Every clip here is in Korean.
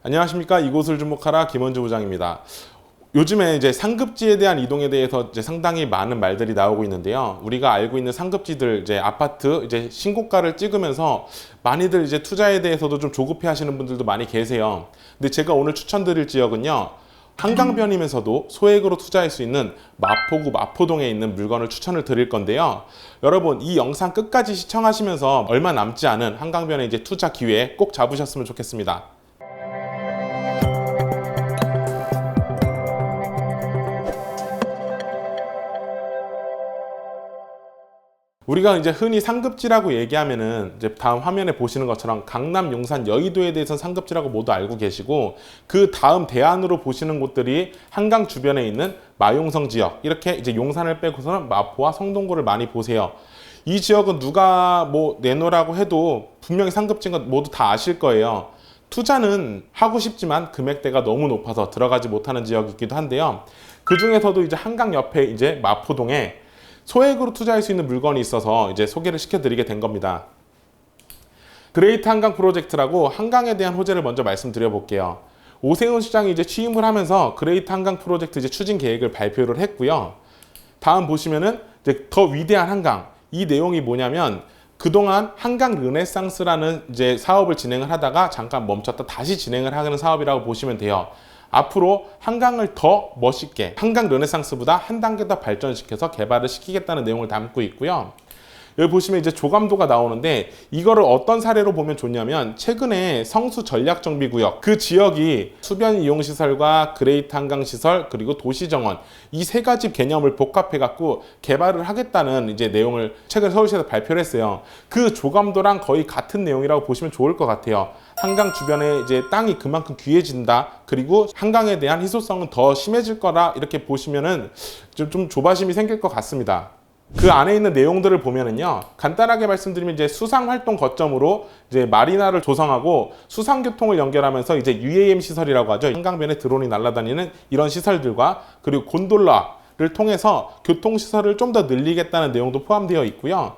안녕하십니까. 이곳을 주목하라 김원주 부장입니다. 요즘에 이제 상급지에 대한 이동에 대해서 이제 상당히 많은 말들이 나오고 있는데요. 우리가 알고 있는 상급지들 이제 아파트 이제 신고가를 찍으면서 많이들 이제 투자에 대해서도 좀 조급해 하시는 분들도 많이 계세요. 근데 제가 오늘 추천드릴 지역은요. 한강변이면서도 소액으로 투자할 수 있는 마포구 마포동에 있는 물건을 추천을 드릴 건데요. 여러분 이 영상 끝까지 시청하시면서 얼마 남지 않은 한강변의 이제 투자 기회 꼭 잡으셨으면 좋겠습니다. 우리가 이제 흔히 상급지라고 얘기하면은 이제 다음 화면에 보시는 것처럼 강남, 용산, 여의도에 대해서는 상급지라고 모두 알고 계시고 그 다음 대안으로 보시는 곳들이 한강 주변에 있는 마용성 지역 이렇게 이제 용산을 빼고서는 마포와 성동구를 많이 보세요. 이 지역은 누가 뭐 내놓으라고 해도 분명히 상급지인 건 모두 다 아실 거예요. 투자는 하고 싶지만 금액대가 너무 높아서 들어가지 못하는 지역이기도 한데요. 그 중에서도 이제 한강 옆에 이제 마포동에 소액으로 투자할 수 있는 물건이 있어서 이제 소개를 시켜드리게 된 겁니다. 그레이트 한강 프로젝트라고 한강에 대한 호재를 먼저 말씀드려 볼게요. 오세훈 시장이 이제 취임을 하면서 그레이트 한강 프로젝트 이제 추진 계획을 발표를 했고요. 다음 보시면은 이제 더 위대한 한강. 이 내용이 뭐냐면 그동안 한강 르네상스라는 이제 사업을 진행을 하다가 잠깐 멈췄다 다시 진행을 하는 사업이라고 보시면 돼요. 앞으로 한강을 더 멋있게 한강 르네상스보다 한 단계 더 발전시켜서 개발을 시키겠다는 내용을 담고 있고요. 여기 보시면 이제 조감도가 나오는데 이거를 어떤 사례로 보면 좋냐면 최근에 성수 전략정비구역 그 지역이 수변 이용시설과 그레이트 한강시설 그리고 도시정원 이 세 가지 개념을 복합해 갖고 개발을 하겠다는 이제 내용을 최근 서울시에서 발표를 했어요. 그 조감도랑 거의 같은 내용이라고 보시면 좋을 것 같아요. 한강 주변에 이제 땅이 그만큼 귀해진다. 그리고 한강에 대한 희소성은 더 심해질 거라 이렇게 보시면은 좀 조바심이 생길 것 같습니다. 그 안에 있는 내용들을 보면은요, 간단하게 말씀드리면 이제 수상 활동 거점으로 이제 마리나를 조성하고 수상 교통을 연결하면서 이제 UAM 시설이라고 하죠. 한강변에 드론이 날아다니는 이런 시설들과 그리고 곤돌라를 통해서 교통 시설을 좀 더 늘리겠다는 내용도 포함되어 있고요.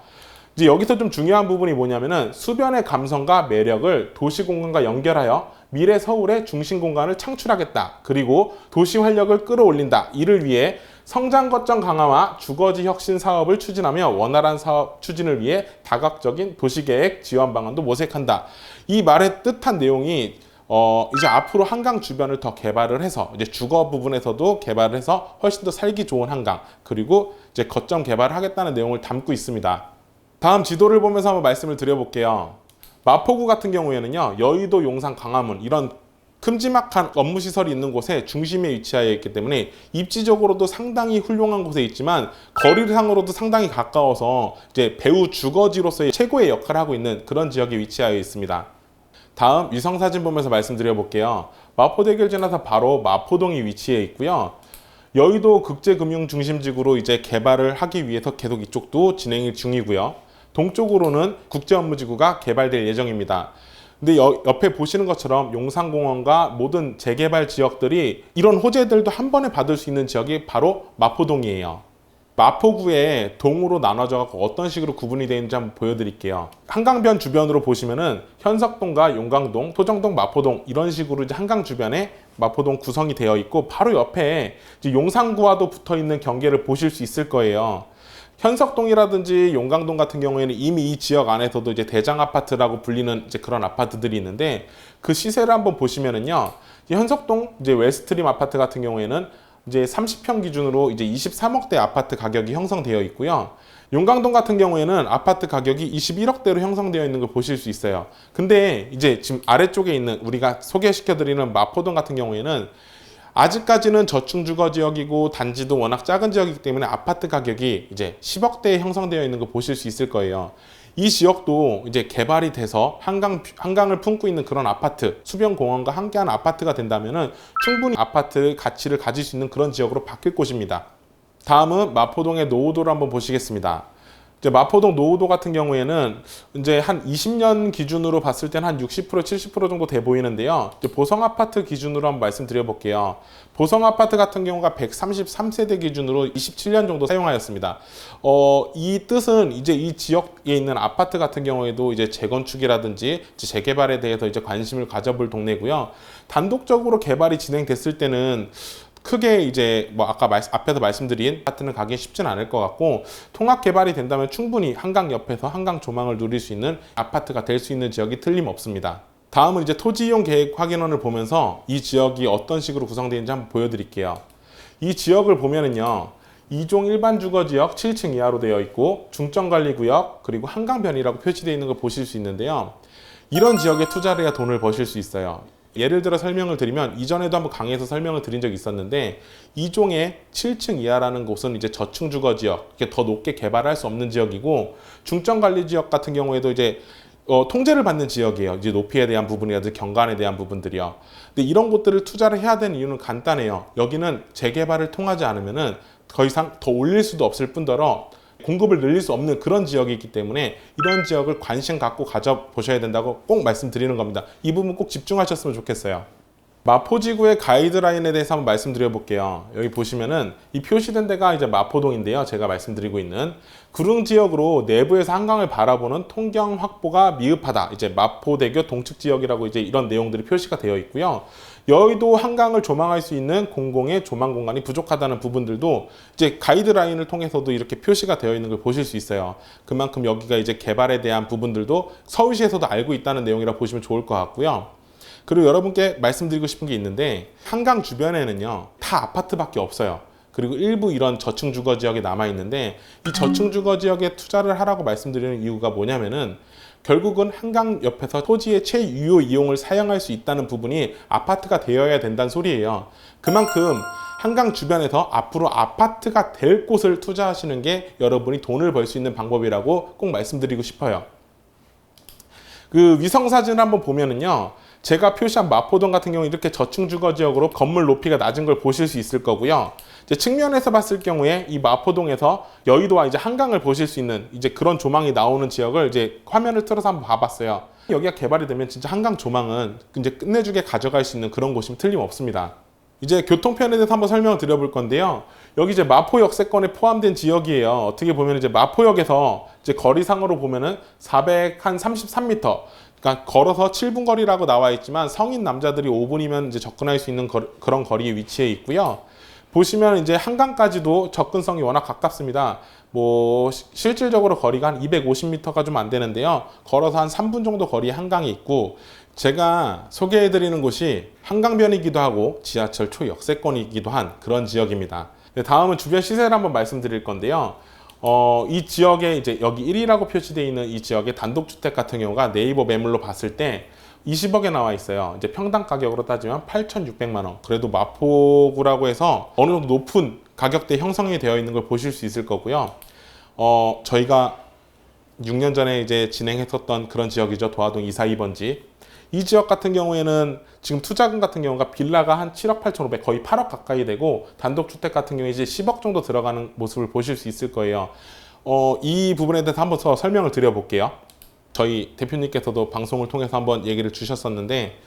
이제 여기서 좀 중요한 부분이 뭐냐면은 수변의 감성과 매력을 도시 공간과 연결하여 미래 서울의 중심 공간을 창출하겠다. 그리고 도시 활력을 끌어올린다. 이를 위해 성장 거점 강화와 주거지 혁신 사업을 추진하며 원활한 사업 추진을 위해 다각적인 도시계획 지원 방안도 모색한다. 이 말의 뜻한 내용이 이제 앞으로 한강 주변을 더 개발을 해서 이제 주거 부분에서도 개발을 해서 훨씬 더 살기 좋은 한강 그리고 이제 거점 개발을 하겠다는 내용을 담고 있습니다. 다음 지도를 보면서 한번 말씀을 드려볼게요. 마포구 같은 경우에는요, 여의도, 용산, 광화문 이런 큼지막한 업무시설이 있는 곳에 중심에 위치하여 있기 때문에 입지적으로도 상당히 훌륭한 곳에 있지만 거리상으로도 상당히 가까워서 이제 배후 주거지로서의 최고의 역할을 하고 있는 그런 지역에 위치하여 있습니다. 다음 위성사진 보면서 말씀드려 볼게요. 마포대교를 지나서 바로 마포동이 위치해 있고요. 여의도 국제금융중심지구로 이제 개발을 하기 위해서 계속 이쪽도 진행 중이고요. 동쪽으로는 국제업무지구가 개발될 예정입니다. 근데 옆에 보시는 것처럼 용산공원과 모든 재개발 지역들이 이런 호재들도 한 번에 받을 수 있는 지역이 바로 마포동이에요. 마포구에 동으로 나눠져 갖고 어떤 식으로 구분이 되어 있는지 한번 보여드릴게요. 한강변 주변으로 보시면은 현석동과 용강동, 토정동, 마포동 이런 식으로 이제 한강 주변에 마포동 구성이 되어 있고 바로 옆에 이제 용산구와도 붙어 있는 경계를 보실 수 있을 거예요. 현석동이라든지 용강동 같은 경우에는 이미 이 지역 안에서도 이제 대장 아파트라고 불리는 이제 그런 아파트들이 있는데 그 시세를 한번 보시면은요. 현석동 이제 웨스트림 아파트 같은 경우에는 이제 30평 기준으로 이제 23억대 아파트 가격이 형성되어 있고요. 용강동 같은 경우에는 아파트 가격이 21억대로 형성되어 있는 걸 보실 수 있어요. 근데 이제 지금 아래쪽에 있는 우리가 소개시켜드리는 마포동 같은 경우에는 아직까지는 저층 주거 지역이고 단지도 워낙 작은 지역이기 때문에 아파트 가격이 이제 10억대에 형성되어 있는 거 보실 수 있을 거예요. 이 지역도 이제 개발이 돼서 한강을 품고 있는 그런 아파트, 수변공원과 함께하는 아파트가 된다면은 충분히 아파트 가치를 가질 수 있는 그런 지역으로 바뀔 곳입니다. 다음은 마포동의 노후도를 한번 보시겠습니다. 이제 마포동 노후도 같은 경우에는 이제 한 20년 기준으로 봤을 때는 한 60%, 70% 정도 돼 보이는데요. 이제 보성 아파트 기준으로 한번 말씀드려 볼게요. 보성 아파트 같은 경우가 133세대 기준으로 27년 정도 사용하였습니다. 이 뜻은 이제 이 지역에 있는 아파트 같은 경우에도 이제 재건축이라든지 재개발에 대해서 이제 관심을 가져볼 동네고요. 단독적으로 개발이 진행됐을 때는 크게 이제 뭐 아까 앞에서 말씀드린 아파트는 가기 쉽지는 않을 것 같고, 통합 개발이 된다면 충분히 한강 옆에서 한강 조망을 누릴 수 있는 아파트가 될 수 있는 지역이 틀림없습니다. 다음은 이제 토지 이용 계획 확인원을 보면서 이 지역이 어떤 식으로 구성되어 있는지 한번 보여드릴게요. 이 지역을 보면은요, 2종 일반 주거지역 7층 이하로 되어 있고 중점관리구역 그리고 한강변이라고 표시되어 있는 걸 보실 수 있는데요. 이런 지역에 투자를 해야 돈을 버실 수 있어요. 예를 들어 설명을 드리면, 이전에도 한번 강의에서 설명을 드린 적이 있었는데, 2종의 7층 이하라는 곳은 이제 저층 주거 지역, 이렇게 더 높게 개발할 수 없는 지역이고, 중점 관리 지역 같은 경우에도 이제 통제를 받는 지역이에요. 이제 높이에 대한 부분이라든지 경관에 대한 부분들이요. 근데 이런 곳들을 투자를 해야 되는 이유는 간단해요. 여기는 재개발을 통하지 않으면은 더 이상 더 올릴 수도 없을 뿐더러 공급을 늘릴 수 없는 그런 지역이기 때문에 이런 지역을 관심 갖고 가져보셔야 된다고 꼭 말씀드리는 겁니다. 이 부분 꼭 집중하셨으면 좋겠어요. 마포지구의 가이드라인에 대해서 한번 말씀드려 볼게요. 여기 보시면은 이 표시된 데가 이제 마포동인데요. 제가 말씀드리고 있는 구릉 지역으로 내부에서 한강을 바라보는 통경 확보가 미흡하다. 이제 마포대교 동측 지역이라고 이제 이런 내용들이 표시가 되어 있고요. 여의도 한강을 조망할 수 있는 공공의 조망 공간이 부족하다는 부분들도 이제 가이드라인을 통해서도 이렇게 표시가 되어 있는 걸 보실 수 있어요. 그만큼 여기가 이제 개발에 대한 부분들도 서울시에서도 알고 있다는 내용이라 보시면 좋을 것 같고요. 그리고 여러분께 말씀드리고 싶은 게 있는데, 한강 주변에는요 다 아파트밖에 없어요. 그리고 일부 이런 저층 주거 지역이 남아 있는데, 이 저층 주거 지역에 투자를 하라고 말씀드리는 이유가 뭐냐면은, 결국은 한강 옆에서 토지의 최유효 이용을 사용할 수 있다는 부분이 아파트가 되어야 된다는 소리예요. 그만큼 한강 주변에서 앞으로 아파트가 될 곳을 투자하시는 게 여러분이 돈을 벌 수 있는 방법이라고 꼭 말씀드리고 싶어요. 그 위성사진을 한번 보면은요, 제가 표시한 마포동 같은 경우 이렇게 저층 주거 지역으로 건물 높이가 낮은 걸 보실 수 있을 거고요. 이제 측면에서 봤을 경우에 이 마포동에서 여의도와 이제 한강을 보실 수 있는 이제 그런 조망이 나오는 지역을 이제 화면을 틀어서 한번 봐봤어요. 여기가 개발이 되면 진짜 한강 조망은 이제 끝내주게 가져갈 수 있는 그런 곳이면 틀림없습니다. 이제 교통편에 대해서 한번 설명을 드려볼 건데요. 여기 이제 마포 역세권에 포함된 지역이에요. 어떻게 보면 이제 마포역에서 이제 거리상으로 보면은 433m. 그러니까 걸어서 7분 거리라고 나와 있지만 성인 남자들이 5분이면 이제 접근할 수 있는 그런 거리에 위치해 있고요. 보시면 이제 한강까지도 접근성이 워낙 가깝습니다. 뭐 실질적으로 거리가 한 250m가 좀 안 되는데요. 걸어서 한 3분 정도 거리에 한강이 있고, 제가 소개해드리는 곳이 한강변이기도 하고 지하철 초역세권이기도 한 그런 지역입니다. 다음은 주변 시세를 한번 말씀드릴 건데요. 이 지역에 이제 여기 1위라고 표시되어 있는 이 지역의 단독주택 같은 경우가 네이버 매물로 봤을 때 20억에 나와 있어요. 이제 평당 가격으로 따지면 8,600만 원. 그래도 마포구라고 해서 어느 정도 높은 가격대 형성이 되어 있는 걸 보실 수 있을 거고요. 저희가 6년 전에 이제 진행했었던 그런 지역이죠. 도화동 242번지. 이 지역 같은 경우에는 지금 투자금 같은 경우가 빌라가 한 7억 8,500, 거의 8억 가까이 되고, 단독주택 같은 경우에 이제 10억 정도 들어가는 모습을 보실 수 있을 거예요. 이 부분에 대해서 한번 더 설명을 드려볼게요. 저희 대표님께서도 방송을 통해서 한번 얘기를 주셨었는데,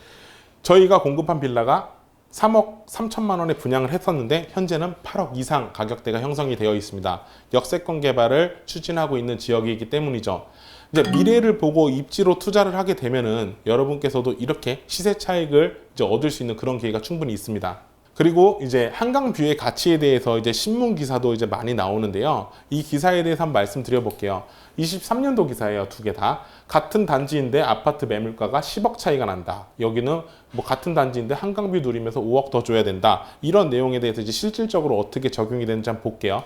저희가 공급한 빌라가 3억 3천만 원에 분양을 했었는데 현재는 8억 이상 가격대가 형성이 되어 있습니다. 역세권 개발을 추진하고 있는 지역이기 때문이죠. 이제 미래를 보고 입지로 투자를 하게 되면은 여러분께서도 이렇게 시세 차익을 이제 얻을 수 있는 그런 기회가 충분히 있습니다. 그리고 이제 한강 뷰의 가치에 대해서 이제 신문 기사도 이제 많이 나오는데요. 이 기사에 대해서 한번 말씀드려 볼게요. 23년도 기사예요. 두 개 다. 같은 단지인데 아파트 매물가가 10억 차이가 난다. 여기는 뭐 같은 단지인데 한강뷰 누리면서 5억 더 줘야 된다. 이런 내용에 대해서 이제 실질적으로 어떻게 적용이 되는지 한번 볼게요.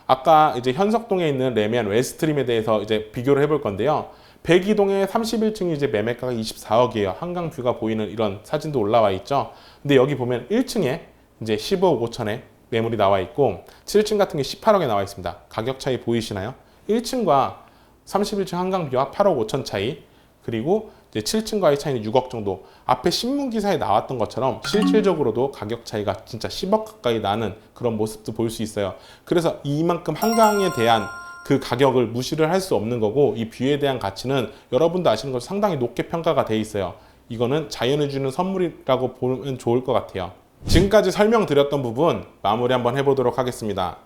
아까 이제 현석동에 있는 레미안 웨스트림에 대해서 이제 비교를 해볼 건데요. 백이동의 31층이 이제 매매가가 24억이에요. 한강 뷰가 보이는 이런 사진도 올라와 있죠. 근데 여기 보면 1층에 이제 15억 5천에 매물이 나와 있고, 7층 같은 게 18억에 나와 있습니다. 가격 차이 보이시나요? 1층과 31층 한강 뷰와 8억 5천 차이, 그리고 이제 7층과의 차이는 6억 정도. 앞에 신문 기사에 나왔던 것처럼 실질적으로도 가격 차이가 진짜 10억 가까이 나는 그런 모습도 볼 수 있어요. 그래서 이만큼 한강에 대한 그 가격을 무시를 할 수 없는 거고, 이 뷰에 대한 가치는 여러분도 아시는 것처럼 상당히 높게 평가가 돼 있어요. 이거는 자연이 주는 선물이라고 보면 좋을 것 같아요. 지금까지 설명드렸던 부분 마무리 한번 해보도록 하겠습니다.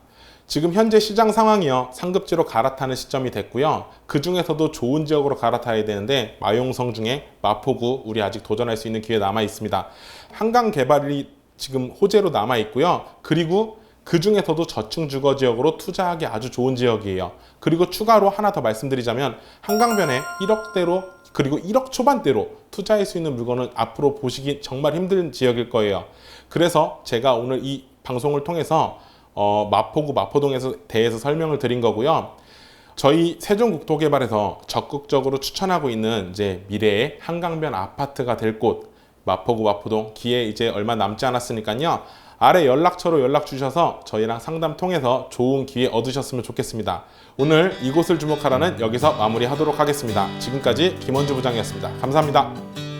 지금 현재 시장 상황이요, 상급지로 갈아타는 시점이 됐고요. 그 중에서도 좋은 지역으로 갈아타야 되는데 마용성 중에 마포구 우리 아직 도전할 수 있는 기회 남아 있습니다. 한강 개발이 지금 호재로 남아 있고요. 그리고 그 중에서도 저층 주거 지역으로 투자하기 아주 좋은 지역이에요. 그리고 추가로 하나 더 말씀드리자면 한강변에 1억대로 그리고 1억 초반대로 투자할 수 있는 물건은 앞으로 보시기 정말 힘든 지역일 거예요. 그래서 제가 오늘 이 방송을 통해서 마포구 마포동에서 대해서 설명을 드린 거고요. 저희 세종국토개발에서 적극적으로 추천하고 있는 이제 미래의 한강변 아파트가 될 곳, 마포구 마포동 기회 이제 얼마 남지 않았으니까요. 아래 연락처로 연락 주셔서 저희랑 상담 통해서 좋은 기회 얻으셨으면 좋겠습니다. 오늘 이곳을 주목하라는 여기서 마무리하도록 하겠습니다. 지금까지 김원주 부장이었습니다. 감사합니다.